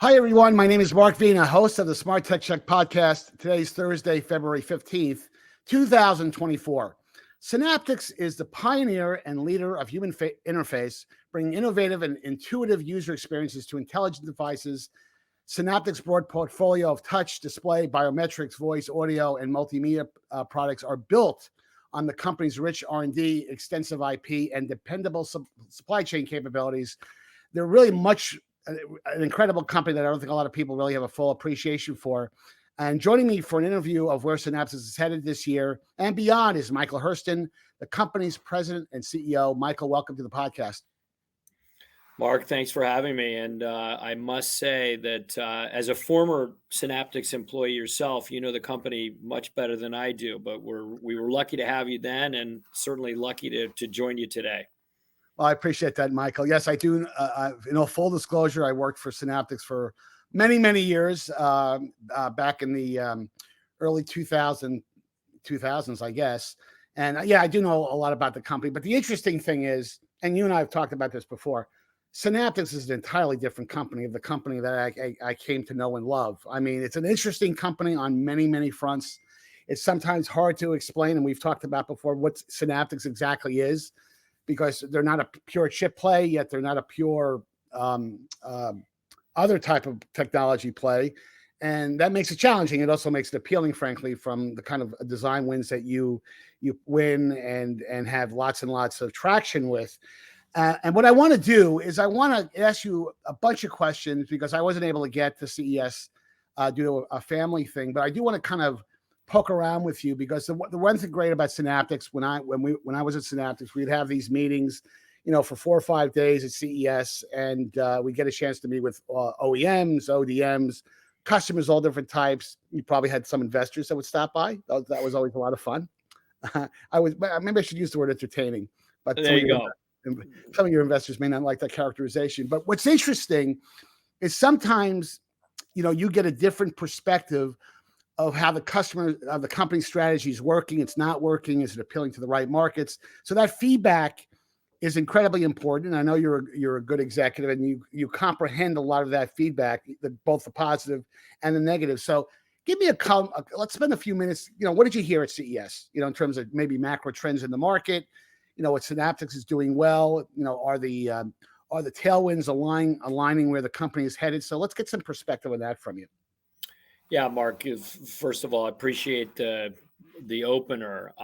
Hi, everyone. My name is Mark Vina, host of the SmartTedhCheck podcast. Today's Thursday, February 15th, 2024. Synaptics is the pioneer and leader of human interface, bringing innovative and intuitive user experiences to intelligent devices. Synaptics' broad portfolio of touch, display, biometrics, voice, audio, and multimedia products are built on the company's rich R&D, extensive IP, and dependable supply chain capabilities. They're really an incredible company that I don't think a lot of people really have a full appreciation for. And joining me for an interview of where Synaptics is headed this year and beyond is Michael Hurlston, the company's president and CEO. Michael, welcome to the podcast. Mark, thanks for having me. And I must say that as a former Synaptics employee yourself, you know the company much better than I do, but we were lucky to have you then and certainly lucky to join you today. Well, I appreciate that, Michael. Yes, I do. Full disclosure, I worked for Synaptics for many, many years back in the early 2000s, I guess. And I do know a lot about the company. But the interesting thing is, and you and I have talked about this before, Synaptics is an entirely different company of the company that I came to know and love. I mean, it's an interesting company on many, many fronts. It's sometimes hard to explain, and we've talked about before what Synaptics exactly is, because they're not a pure chip play, yet they're not a pure other type of technology play. And that makes it challenging. It also makes it appealing, frankly, from the kind of design wins that you win and have lots and lots of traction with. And what I want to do is I want to ask you a bunch of questions because I wasn't able to get to CES due to a family thing, but I do want to kind of poke around with you because the one thing great about Synaptics, when I was at Synaptics, we'd have these meetings, for 4 or 5 days at CES, and we get a chance to meet with OEMs, ODMs, customers, all different types. You probably had some investors that would stop by. That was always a lot of fun. Maybe I should use the word entertaining, but there you go. Some of your investors may not like that characterization. But what's interesting is sometimes, you get a different perspective of how the company's strategy is working. It's not working. Is it appealing to the right markets? So that feedback is incredibly important. I know you're a good executive and you comprehend a lot of that feedback, both the positive and the negative. So give me let's spend a few minutes. What did you hear at CES? In terms of maybe macro trends in the market. What Synaptics is doing well. Are the tailwinds aligning where the company is headed? So let's get some perspective on that from you. Yeah, Mark, first of all, I appreciate the opener.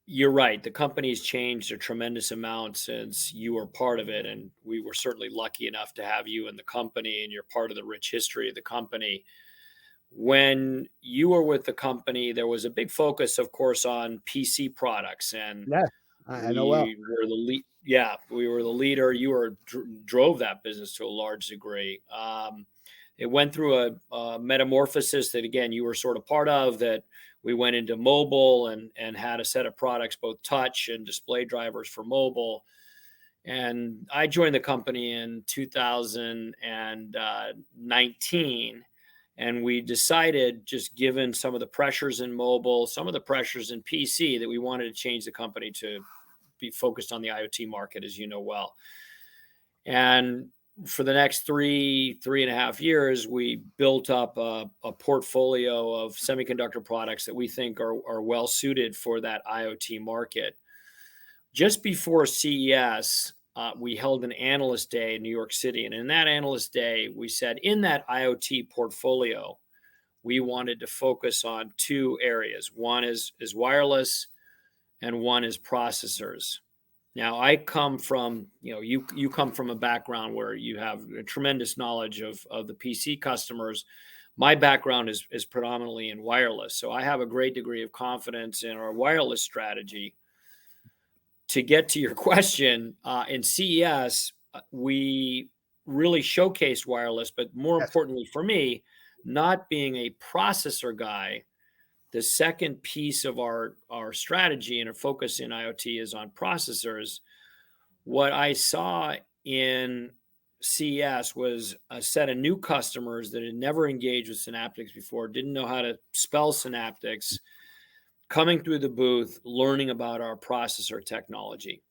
You're right. The company's changed a tremendous amount since you were part of it. And we were certainly lucky enough to have you in the company, and you're part of the rich history of the company. When you were with the company, there was a big focus, of course, on PC products. And yeah, I know well. Were the lead. Yeah, we were the leader. You drove that business to a large degree. It went through a metamorphosis that, again, you were sort of part of, that we went into mobile and had a set of products, both touch and display drivers for mobile. And I joined the company in 2019, and we decided, just given some of the pressures in mobile, some of the pressures in PC, that we wanted to change the company to be focused on the IoT market, as you know well. And for the next 3.5 years, we built up a portfolio of semiconductor products that we think are well suited for that IoT market. Just before CES, we held an analyst day in New York City. And in that analyst day, we said in that IoT portfolio, we wanted to focus on 2 areas. One is wireless, and one is processors. Now, I come from, you come from a background where you have a tremendous knowledge of the PC customers. My background is predominantly in wireless. So I have a great degree of confidence in our wireless strategy. To get to your question, in CES, we really showcased wireless, but more importantly for me, not being a processor guy, the second piece of our strategy and our focus in IoT is on processors. What I saw in CES was a set of new customers that had never engaged with Synaptics before, didn't know how to spell Synaptics, coming through the booth, learning about our processor technology.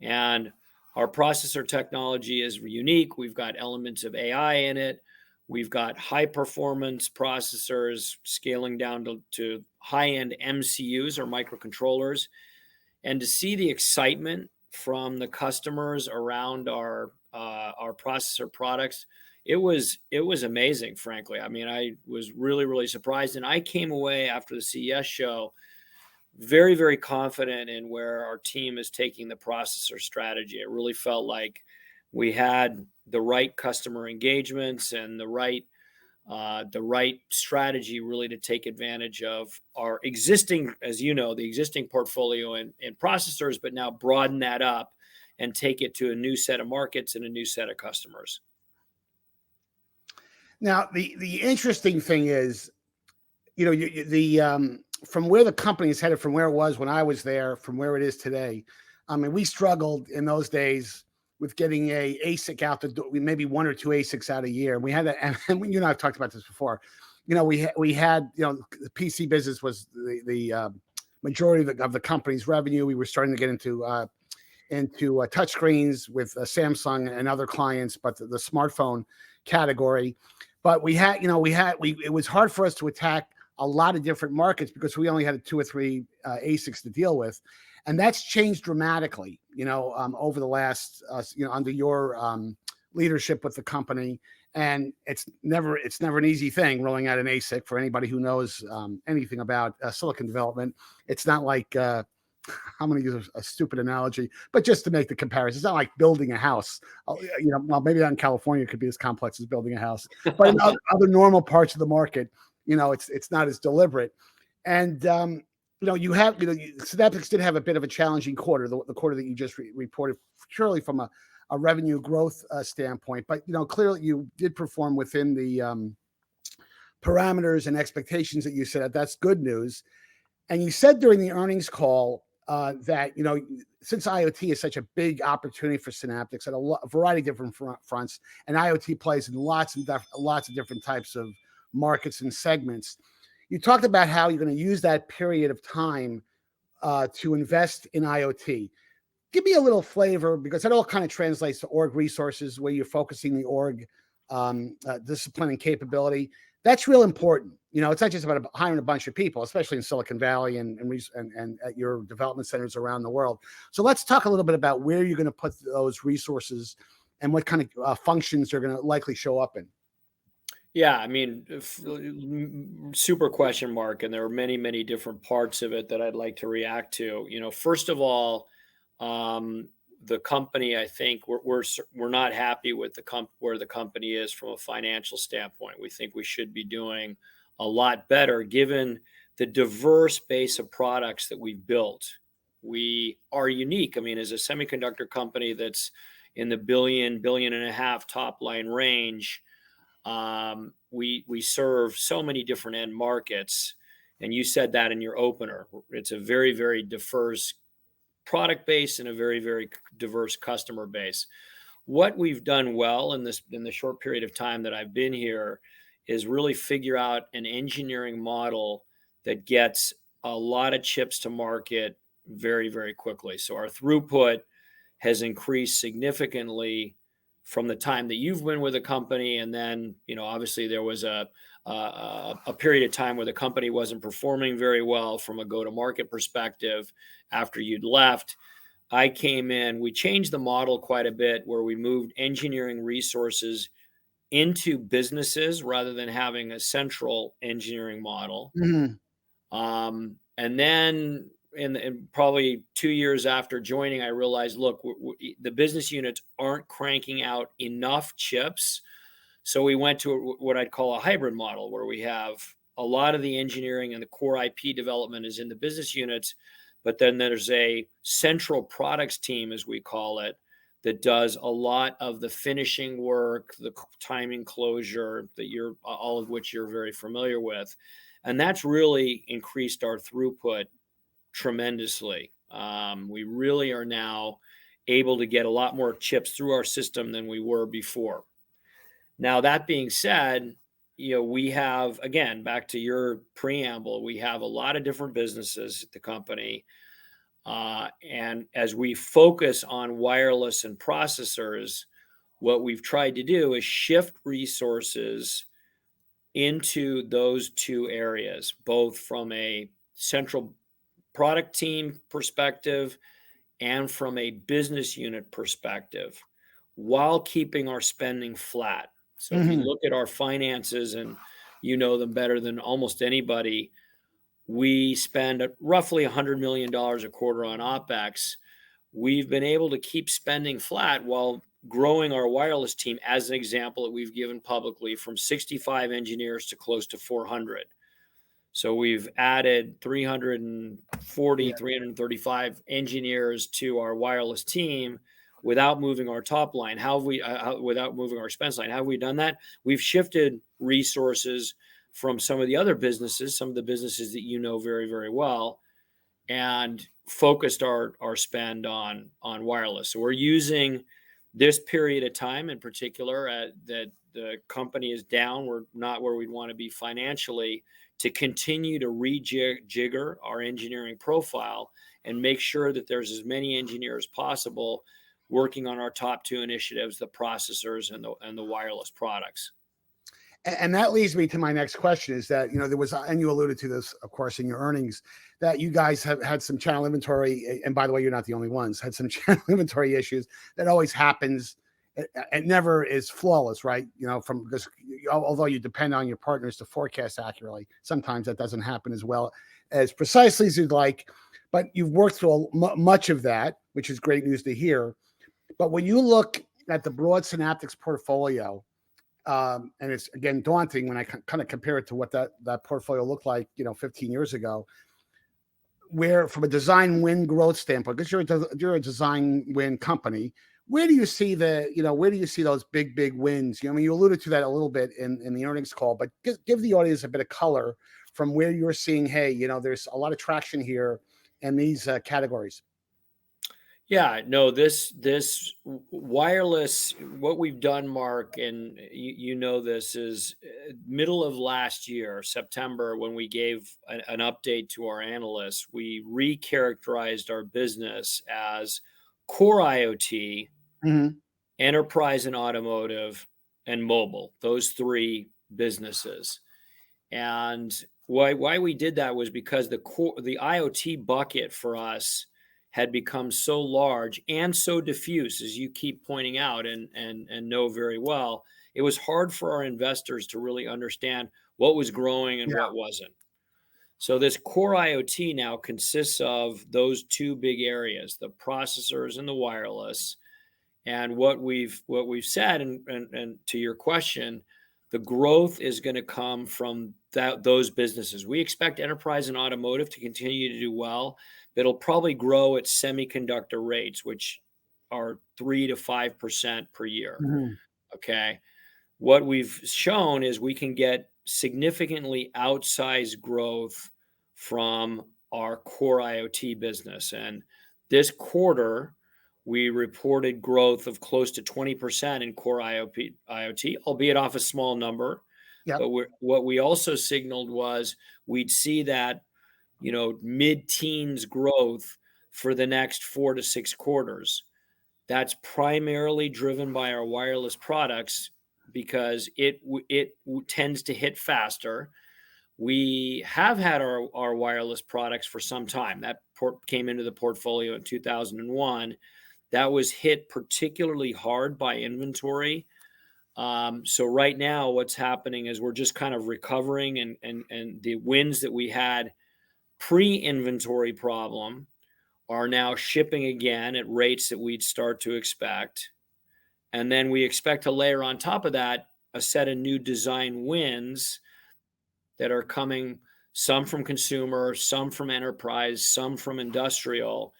And Our processor technology is unique. We've got elements of AI in it. We've got high performance processors scaling down to high-end MCUs or microcontrollers. And to see the excitement from the customers around our processor products, it was amazing, frankly. I mean, I was really, really surprised. And I came away after the CES show very, very confident in where our team is taking the processor strategy. It really felt like we had the right customer engagements and the right strategy really to take advantage of our existing, as you know, the existing portfolio in processors, but now broaden that up and take it to a new set of markets and a new set of customers. Now, the interesting thing is, you know, from where the company is headed, from where it was when I was there, from where it is today. I mean, we struggled in those days with getting a ASIC out the door, maybe one or two ASICs out a year. We had that, and you and I've talked about this before. You know, we had, you know, the PC business was the majority of the company's revenue. We were starting to get into touchscreens with Samsung and other clients, but the smartphone category. But it was hard for us to attack a lot of different markets because we only had 2 or 3 ASICs to deal with. And that's changed dramatically, you know, over the last, under your leadership with the company. And it's never an easy thing rolling out an ASIC for anybody who knows anything about silicon development. It's not like, I'm going to use a stupid analogy, but just to make the comparison, it's not like building a house. You know, well, maybe out in California, it could be as complex as building a house, but in other normal parts of the market, you know, it's not as deliberate. And, you know, Synaptics did have a bit of a challenging quarter, the quarter that you just reported, surely from a revenue growth standpoint. But, you know, clearly you did perform within the parameters and expectations that you set. That's good news. And you said during the earnings call that, you know, since IoT is such a big opportunity for Synaptics at a variety of different fronts, and IoT plays in lots of different types of markets and segments. You talked about how you're going to use that period of time to invest in IoT. Give me a little flavor, because that all kind of translates to org resources, where you're focusing the org discipline and capability. That's real important. You know, it's not just about hiring a bunch of people, especially in Silicon Valley and at your development centers around the world. So let's talk a little bit about where you're going to put those resources and what kind of functions they're going to likely show up in. Yeah, I mean, super question mark, and there are many, many different parts of it that I'd like to react to. You know, first of all, the company, I think we're not happy with where the company is from a financial standpoint. We think we should be doing a lot better, given the diverse base of products that we've built. We are unique. I mean, as a semiconductor company that's in the $1.5 billion top line range. We serve so many different end markets, and you said that in your opener. It's a very, very diverse product base and a very, very diverse customer base. What we've done well in the short period of time that I've been here is really figure out an engineering model that gets a lot of chips to market very, very quickly. So our throughput has increased significantly from the time that you've been with the company. And then, you know, obviously there was a period of time where the company wasn't performing very well from a go-to-market perspective after you'd left. I came in, we changed the model quite a bit, where we moved engineering resources into businesses rather than having a central engineering model. Mm-hmm. And then in probably 2 years after joining, I realized, look, the business units aren't cranking out enough chips. So we went to what I'd call a hybrid model, where we have a lot of the engineering and the core IP development is in the business units, but then there's a central products team, as we call it, that does a lot of the finishing work, the timing closure, all of which you're very familiar with. And that's really increased our throughput tremendously. We really are now able to get a lot more chips through our system than we were before. Now, that being said, you know, we have, again, back to your preamble, we have a lot of different businesses at the company. And as we focus on wireless and processors, what we've tried to do is shift resources into those two areas, both from a central product team perspective and from a business unit perspective, while keeping our spending flat. So if you look at our finances, and you know them better than almost anybody, we spend roughly $100 million a quarter on OpEx. We've been able to keep spending flat while growing our wireless team, as an example that we've given publicly, from 65 engineers to close to 400. So we've added 335 engineers to our wireless team without moving our top line. Without moving our expense line? How have we done that? We've shifted resources from some of the other businesses, some of the businesses that you know very, very well, and focused our spend on wireless. So we're using this period of time in particular that the company is down, we're not where we'd want to be financially, to continue to rejigger our engineering profile and make sure that there's as many engineers possible working on our top two initiatives, the processors and the wireless products. And that leads me to my next question is that, there was, and you alluded to this, of course, in your earnings, that you guys have had some channel inventory. And by the way, you're not the only ones, had some channel inventory issues. That always happens. It never is flawless, right? From this, although you depend on your partners to forecast accurately, sometimes that doesn't happen as well as precisely as you'd like. But you've worked through much of that, which is great news to hear. But when you look at the broad Synaptics portfolio, and it's again daunting when I kind of compare it to what that portfolio looked like, 15 years ago, where from a design win growth standpoint, because you're a design win company, where do you see those big wins? You alluded to that a little bit in the earnings call, but give the audience a bit of color from where you're seeing, hey, there's a lot of traction here in these categories. Yeah, no, this wireless, what we've done, Mark, and you know this, is middle of last year, September, when we gave an update to our analysts, we recharacterized our business as core IoT, enterprise and automotive, and mobile, those three businesses. And why we did that was because the IoT bucket for us had become so large and so diffuse, as you keep pointing out and know very well. It was hard for our investors to really understand what was growing and what wasn't. So this core IoT now consists of those two big areas, the processors and the wireless. And what we've said, and to your question, the growth is going to come from those businesses. We expect enterprise and automotive to continue to do well. It'll probably grow at semiconductor rates, which are 3 to 5% per year. Okay. What we've shown is we can get significantly outsized growth from our core IoT business. And this quarter, we reported growth of close to 20% in core IoT, albeit off a small number. Yep. But what we also signaled was we'd see that mid-teens growth for the next 4 to 6 quarters. That's primarily driven by our wireless products because it tends to hit faster. We have had our wireless products for some time. That came into the portfolio in 2001. That was hit particularly hard by inventory. So right now, what's happening is we're just kind of recovering, and the wins that we had pre-inventory problem are now shipping again at rates that we'd start to expect. And then we expect to layer on top of that a set of new design wins that are coming, some from consumer, some from enterprise, some from industrial,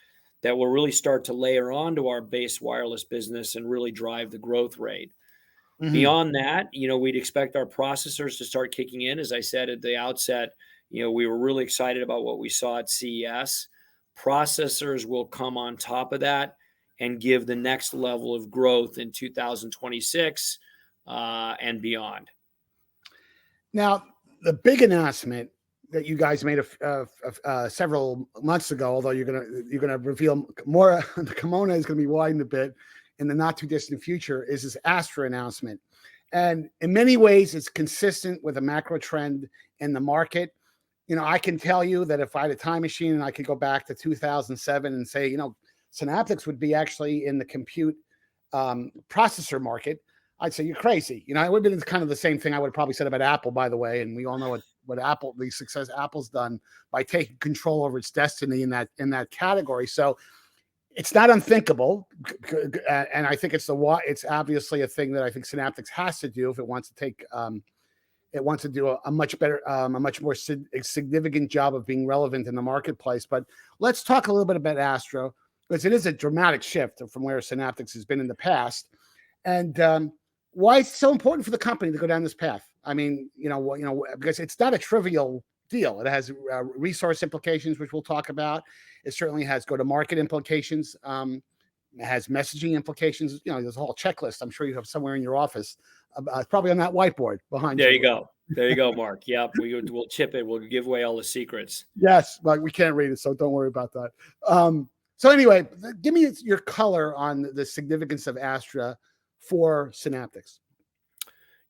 that will really start to layer onto our base wireless business and really drive the growth rate. Beyond that, we'd expect our processors to start kicking in. As I said at the outset, we were really excited about what we saw at CES. Processors will come on top of that and give the next level of growth in 2026 and beyond. Now, the big announcement that you guys made several months ago. Although you're gonna reveal more, the kimono is gonna be widened a bit in the not too distant future. Is this Astra announcement, and in many ways, it's consistent with a macro trend in the market. I can tell you that if I had a time machine and I could go back to 2007 and say, Synaptics would be actually in the compute processor market, I'd say you're crazy. It would have been kind of the same thing I would have probably said about Apple, by the way. And we all know the success Apple's done by taking control over its destiny in that category. So it's not unthinkable, and I think it's obviously a thing that I think Synaptics has to do if it wants to take. It wants to do a much better, a much more significant job of being relevant in the marketplace. But let's talk a little bit about Astra, because it is a dramatic shift from where Synaptics has been in the past, and why it's so important for the company to go down this path. I mean, because it's not a trivial deal. It has resource implications, which we'll talk about. It certainly has go-to-market implications. It has messaging implications. There's a whole checklist. I'm sure you have somewhere in your office. Probably on that whiteboard behind you. There you go. There you go, Mark. Yep. We'll chip it. We'll give away all the secrets. Yes, but we can't read it, so don't worry about that. So anyway, give me your color on the significance of Astra for Synaptics.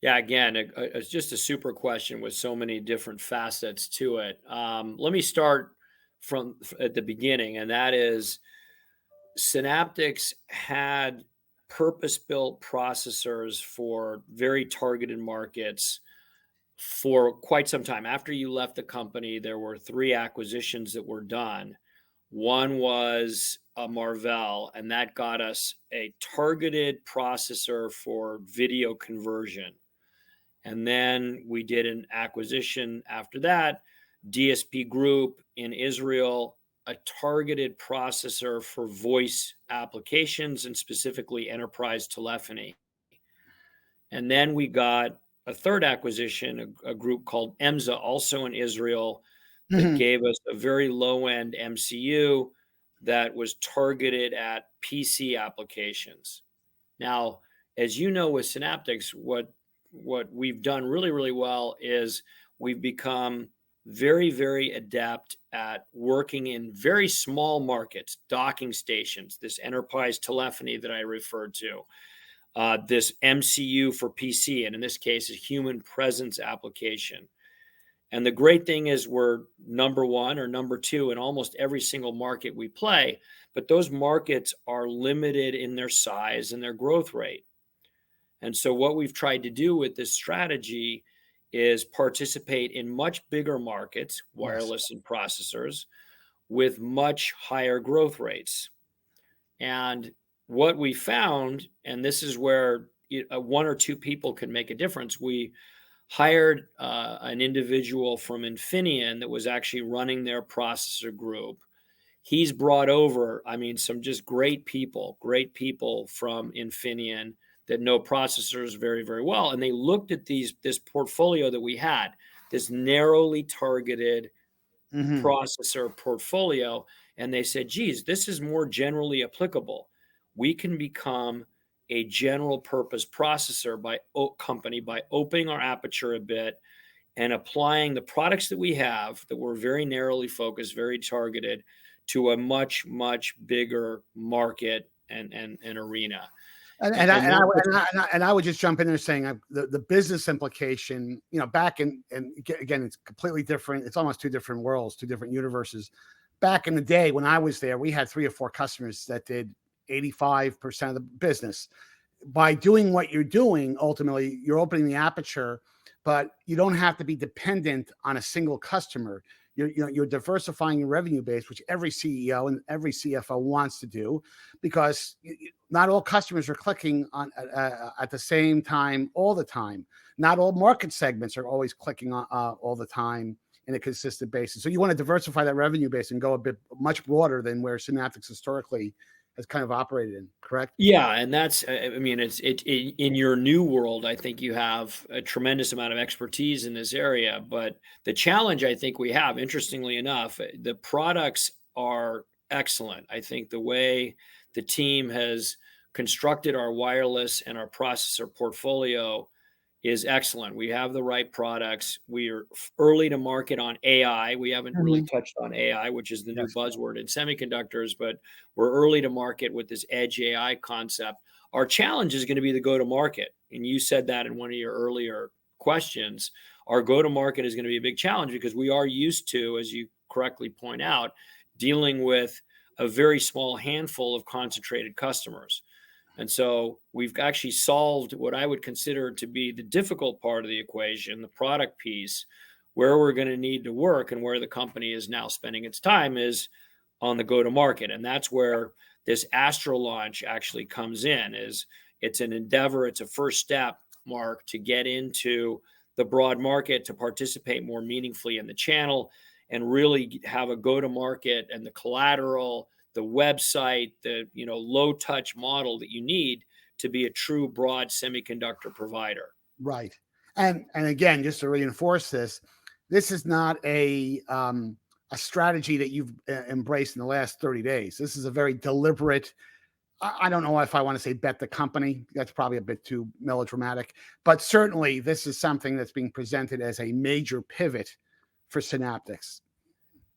Yeah, again, it's just a super question with so many different facets to it. Let me start from at the beginning, and that is Synaptics had purpose-built processors for very targeted markets for quite some time. After you left the company, there were 3 acquisitions that were done. One was a Marvell, and that got us a targeted processor for video conversion. And then we did an acquisition after that, DSP Group in Israel, a targeted processor for voice applications and specifically enterprise telephony. And then we got a third acquisition, a group called EMSA, also in Israel, that gave us a very low-end MCU that was targeted at PC applications. Now, as you know, with Synaptics, what we've done really, really well is we've become very, very adept at working in very small markets, docking stations, this enterprise telephony that I referred to, this MCU for PC, and in this case, a human presence application. And the great thing is we're number 1 or number 2 in almost every single market we play, but those markets are limited in their size and their growth rate. And so what we've tried to do with this strategy is participate in much bigger markets, wireless and processors, with much higher growth rates. And what we found, and this is where 1 or 2 people can make a difference, we hired an individual from Infineon that was actually running their processor group. He's brought over, some just great people from Infineon that know processors very, very well. And they looked at this portfolio that we had, this narrowly targeted processor portfolio, and they said, geez, this is more generally applicable. We can become a general purpose processor company by opening our aperture a bit and applying the products that we have that were very narrowly focused, very targeted, to a much, much bigger market and arena. And I would just jump in there saying the business implication, back and again, it's completely different. It's almost 2 different worlds, 2 different universes. Back in the day when I was there, we had 3 or 4 customers that did 85% of the business. By doing what you're doing, ultimately, you're opening the aperture, but you don't have to be dependent on a single customer. You're diversifying your revenue base, which every CEO and every CFO wants to do, because not all customers are clicking on at the same time all the time. Not all market segments are always clicking on all the time in a consistent basis. So you want to diversify that revenue base and go a bit much broader than where Synaptics historically has kind of operated in, correct? Yeah, and that's, it's in your new world, I think you have a tremendous amount of expertise in this area, but the challenge I think we have, interestingly enough, the products are excellent. I think the way the team has constructed our wireless and our processor portfolio is excellent. We have the right products. We are early to market on AI. We haven't really touched on AI, which is the new Yes. buzzword in semiconductors, but we're early to market with this edge AI concept. Our challenge is going to be the go to market. And you said that in one of your earlier questions. Our go to market is going to be a big challenge because we are used to, as you correctly point out, dealing with a very small handful of concentrated customers. And so we've actually solved what I would consider to be the difficult part of the equation, the product piece. Where we're going to need to work and where the company is now spending its time is on the go-to-market. And that's where this Astra launch actually comes in. It's an endeavor, it's a first step, Mark, to get into the broad market, to participate more meaningfully in the channel, and really have a go-to-market and the collateral, the website, the low touch model that you need to be a true broad semiconductor provider. Right. And again, just to reinforce this is not a strategy that you've embraced in the last 30 days. This is a very deliberate, I don't know if I want to say bet the company. That's probably a bit too melodramatic, but certainly this is something that's being presented as a major pivot for Synaptics.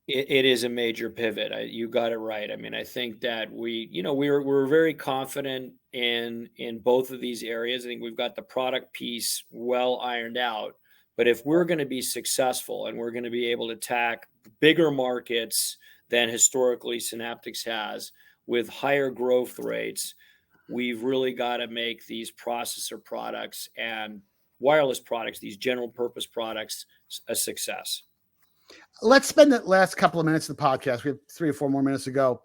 It is a major pivot. You got it right. I mean, I think that we're very confident in both of these areas. I think we've got the product piece well ironed out. But if we're going to be successful and we're going to be able to attack bigger markets than historically Synaptics has with higher growth rates, we've really got to make these processor products and wireless products, these general purpose products, a success. Let's spend the last couple of minutes of the podcast. We have 3 or 4 more minutes to go.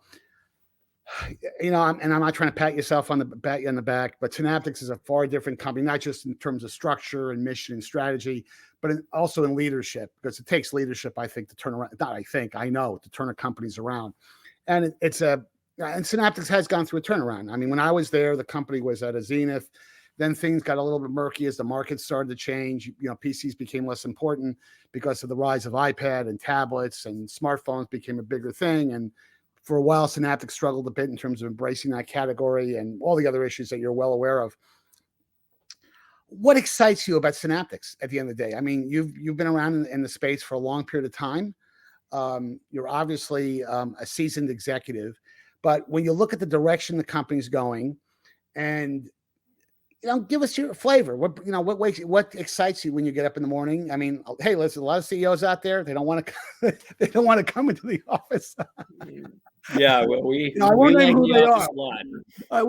I'm not trying to pat you on the back, but Synaptics is a far different company, not just in terms of structure and mission and strategy, but also in leadership, because it takes leadership, I think, to turn around. I know to turn a companies around. And and Synaptics has gone through a turnaround. I mean, when I was there, the company was at a zenith. Then things got a little bit murky as the market started to change. PCs became less important because of the rise of iPad and tablets, and smartphones became a bigger thing. And for a while, Synaptics struggled a bit in terms of embracing that category and all the other issues that you're well aware of. What excites you about Synaptics at the end of the day? I mean, you've been around in the space for a long period of time. You're obviously a seasoned executive, but when you look at the direction the company's going, and give us your flavor. What excites you when you get up in the morning? I mean, hey, listen, a lot of CEOs out there, they don't want to come into the office. Yeah, well, I won't we name like who the they office are. a lot. I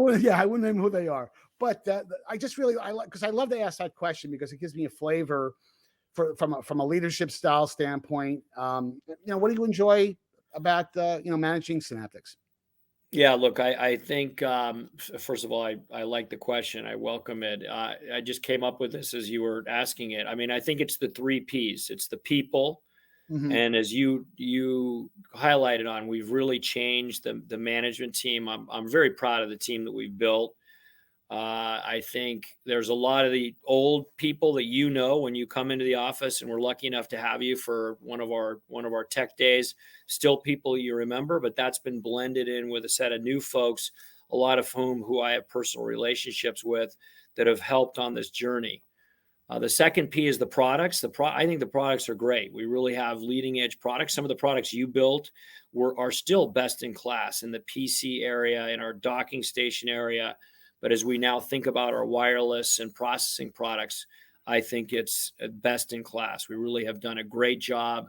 wouldn't name who they are. But I like, because I love to ask that question because it gives me a flavor from a leadership style standpoint. What do you enjoy about managing Synaptics? Yeah, look, I think, first of all, I like the question. I welcome it. I just came up with this as you were asking it. I mean, I think it's the 3 Ps. It's the people. Mm-hmm. And as you highlighted on, we've really changed the management team. I'm very proud of the team that we've built. I think there's a lot of the old people that when you come into the office, and we're lucky enough to have you for one of our tech days, still people you remember, but that's been blended in with a set of new folks, a lot of who I have personal relationships with that have helped on this journey. The second P is the products. I think the products are great. We really have leading edge products. Some of the products you built are still best in class in the PC area, in our docking station area. But as we now think about our wireless and processing products, I think it's best in class. We really have done a great job.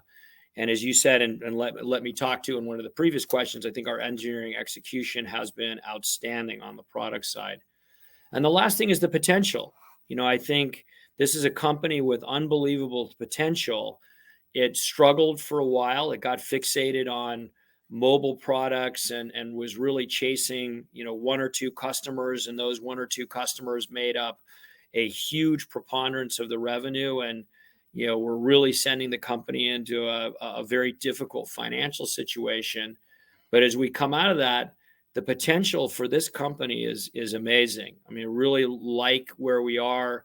And as you said, and let me talk to in one of the previous questions, I think our engineering execution has been outstanding on the product side. And the last thing is the potential. I think this is a company with unbelievable potential. It struggled for a while. It got fixated on mobile products and was really chasing, 1 or 2 customers, and those 1 or 2 customers made up a huge preponderance of the revenue. And, we're really sending the company into a very difficult financial situation. But as we come out of that, the potential for this company is amazing. I mean, I really like where we are.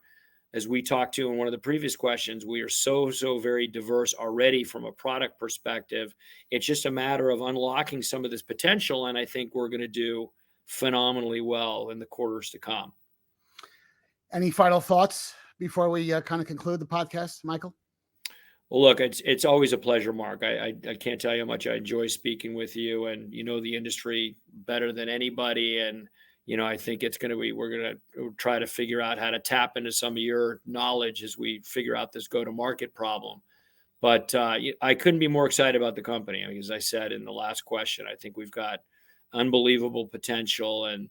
As we talked to in one of the previous questions, we are so very diverse already from a product perspective. It's just a matter of unlocking some of this potential, and I think we're going to do phenomenally well in the quarters to come. Any final thoughts before we kind of conclude the podcast, Michael? Well, look, it's always a pleasure, Mark. I can't tell you how much I enjoy speaking with you, and you know the industry better than anybody. And I think we're going to try to figure out how to tap into some of your knowledge as we figure out this go-to-market problem. But I couldn't be more excited about the company. I mean, as I said in the last question, I think we've got unbelievable potential, and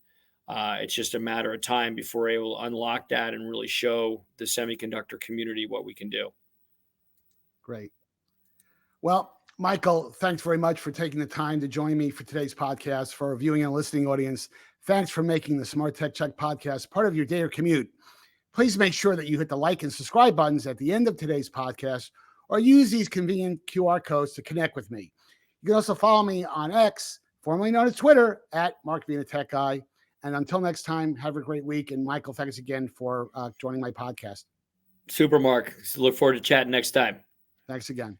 it's just a matter of time before we're able to unlock that and really show the semiconductor community what we can do. Great. Well, Michael, thanks very much for taking the time to join me for today's podcast. For our viewing and listening audience, thanks for making the Smart Tech Check podcast part of your day or commute. Please make sure that you hit the like and subscribe buttons at the end of today's podcast, or use these convenient QR codes to connect with me. You can also follow me on X, formerly known as Twitter, at Mark Vena Tech Guy. And until next time, have a great week. And Michael, thanks again for joining my podcast. Super, Mark. Look forward to chatting next time. Thanks again.